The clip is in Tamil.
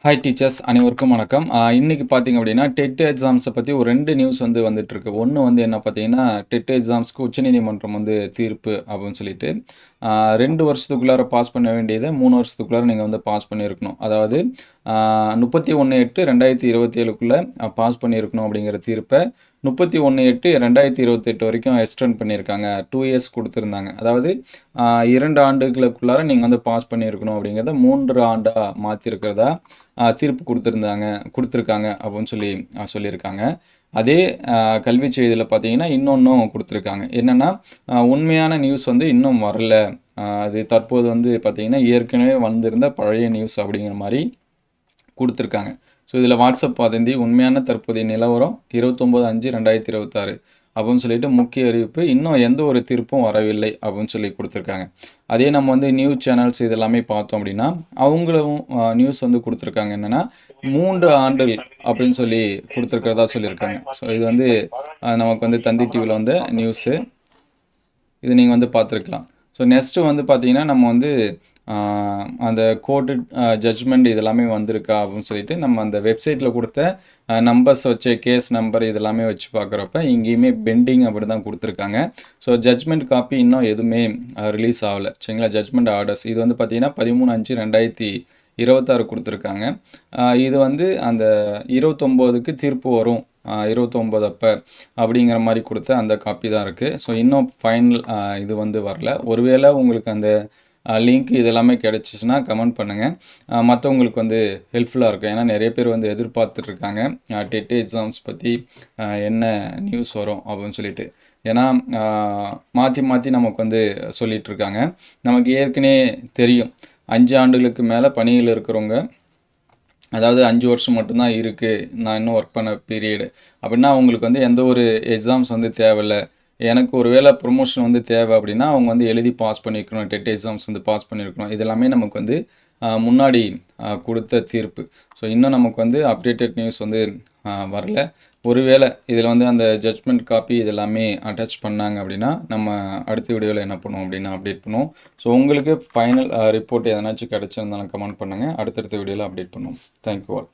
ஹாய் டீச்சர்ஸ் அனைவருக்கும் வணக்கம். இன்னைக்கு பார்த்தீங்க அப்படின்னா, டெட் எக்ஸாம்ஸை பற்றி ஒரு 2 நியூஸ் வந்துட்டுருக்கு. ஒன்று என்ன பார்த்தீங்கன்னா, டெட் எக்ஸாம்ஸ்க்கு உச்சநீதிமன்றம் தீர்ப்பு அப்படின்னு சொல்லிட்டு, 2 வருஷத்துக்குள்ளார பாஸ் பண்ண வேண்டியதை 3 வருஷத்துக்குள்ளார நீங்கள் பாஸ் பண்ணியிருக்கணும். அதாவது 31/8/2027க்குள்ளே பாஸ் பண்ணியிருக்கணும் அப்படிங்கிற தீர்ப்பை 31/8/2028 வரைக்கும் எக்ஸ்டெண்ட் பண்ணியிருக்காங்க. 2 இயர்ஸ் கொடுத்துருந்தாங்க. அதாவது 2 ஆண்டுகளுக்குள்ளார நீங்கள் பாஸ் பண்ணியிருக்கணும் அப்படிங்கிறத 3 ஆண்டாக மாற்றிருக்கிறதா தீர்ப்பு கொடுத்துருக்காங்க அப்படின்னு சொல்லியிருக்காங்க. அதே கல்வி செய்தியில் பார்த்தீங்கன்னா இன்னொன்றும் கொடுத்துருக்காங்க. என்னென்னா உண்மையான நியூஸ் இன்னும் வரல. அது தற்போது பார்த்தீங்கன்னா ஏற்கனவே வந்திருந்த பழைய நியூஸ் அப்படிங்கிற மாதிரி கொடுத்துருக்காங்க. ஸோ இதில் வாட்ஸ்அப் வதந்தி உண்மையான தற்போதைய நிலவரம் 29/5/2026 அப்படின்னு சொல்லிட்டு முக்கிய அறிவிப்பு, இன்னும் எந்த ஒரு தீர்ப்பும் வரவில்லை அப்படின்னு சொல்லி கொடுத்துருக்காங்க. அதே நம்ம நியூஸ் சேனல்ஸ் இதெல்லாமே பார்த்தோம் அப்படின்னா அவங்களும் நியூஸ் கொடுத்துருக்காங்க. என்னென்னா 3 ஆண்டுகள் அப்படின்னு சொல்லி கொடுத்துருக்கிறதா சொல்லியிருக்காங்க. ஸோ இது நமக்கு தந்தி டிவியில் நியூஸு, இது நீங்கள் பார்த்துருக்கலாம். ஸோ நெக்ஸ்ட்டு பார்த்தீங்கன்னா நம்ம அந்த கோர்ட்டு ஜட்ஜ்மெண்ட் இதெல்லாமே வந்திருக்கா அப்படின்னு சொல்லிட்டு நம்ம அந்த வெப்சைட்டில் கொடுத்த நம்பர்ஸ் வச்சு கேஸ் நம்பர் இதெல்லாமே வச்சு பார்க்குறப்ப இங்கேயுமே பெண்டிங் அப்படி தான் கொடுத்துருக்காங்க. ஸோ ஜட்ஜ்மெண்ட் காப்பி இன்னும் எதுவுமே ரிலீஸ் ஆகலை. சரிங்களா? ஜட்ஜ்மெண்ட் ஆர்டர்ஸ் இது பார்த்தீங்கன்னா 13/5/2026 கொடுத்துருக்காங்க. இது அந்த 29க்கு தீர்ப்பு வரும், 29 அப்போ அப்படிங்கிற மாதிரி கொடுத்த அந்த காப்பி தான் இருக்குது. ஸோ இன்னும் ஃபைனல் இது வரல. ஒருவேளை உங்களுக்கு அந்த லிங்க் இதெல்லாமே கிடச்சிச்சின்னா கமெண்ட் பண்ணுங்கள். மற்றவங்களுக்கு ஹெல்ப்ஃபுல்லாக இருக்கும். ஏன்னா நிறைய பேர் எதிர்பார்த்துட்ருக்காங்க டெட் எக்ஸாம்ஸ் பற்றி என்ன நியூஸ் வரும் அப்படின்னு சொல்லிட்டு. ஏன்னா மாற்றி மாற்றி நமக்கு சொல்லிகிட்ருக்காங்க. நமக்கு ஏற்கனவே தெரியும் 5 ஆண்டுகளுக்கு மேலே பணியில் இருக்கிறவங்க, அதாவது 5 வருஷம் மட்டும்தான் இருக்குது நான் இன்னும் ஒர்க் பண்ண பீரியடு அப்படின்னா அவங்களுக்கு எந்த ஒரு எக்ஸாம்ஸ் தேவையில்லை. எனக்கு ஒரு வேளை ப்ரொமோஷன் தேவை அப்படின்னா அவங்க எழுதி பாஸ் பண்ணியிருக்கணும், டெட் எக்ஸாம்ஸ் பாஸ் பண்ணியிருக்கணும். இதெல்லாமே நமக்கு முன்னாடி கொடுத்த தீர்ப்பு. ஸோ இன்னும் நமக்கு அப்டேட்டட் நியூஸ் வரல. ஒருவேளை இதில் அந்த ஜட்ஜ்மெண்ட் காப்பி இதெல்லாமே அட்டாச் பண்ணாங்க அப்படின்னா நம்ம அடுத்த வீடியோவில் என்ன பண்ணுவோம் அப்படின்னா அப்டேட் பண்ணுவோம். ஸோ உங்களுக்கு ஃபைனல் ரிப்போர்ட் எதனாச்சும் கிடச்சிருந்தாலும் கமெண்ட் பண்ணுங்கள். அடுத்தடுத்த வீடியோவில் அப்டேட் பண்ணுவோம். Thank you all.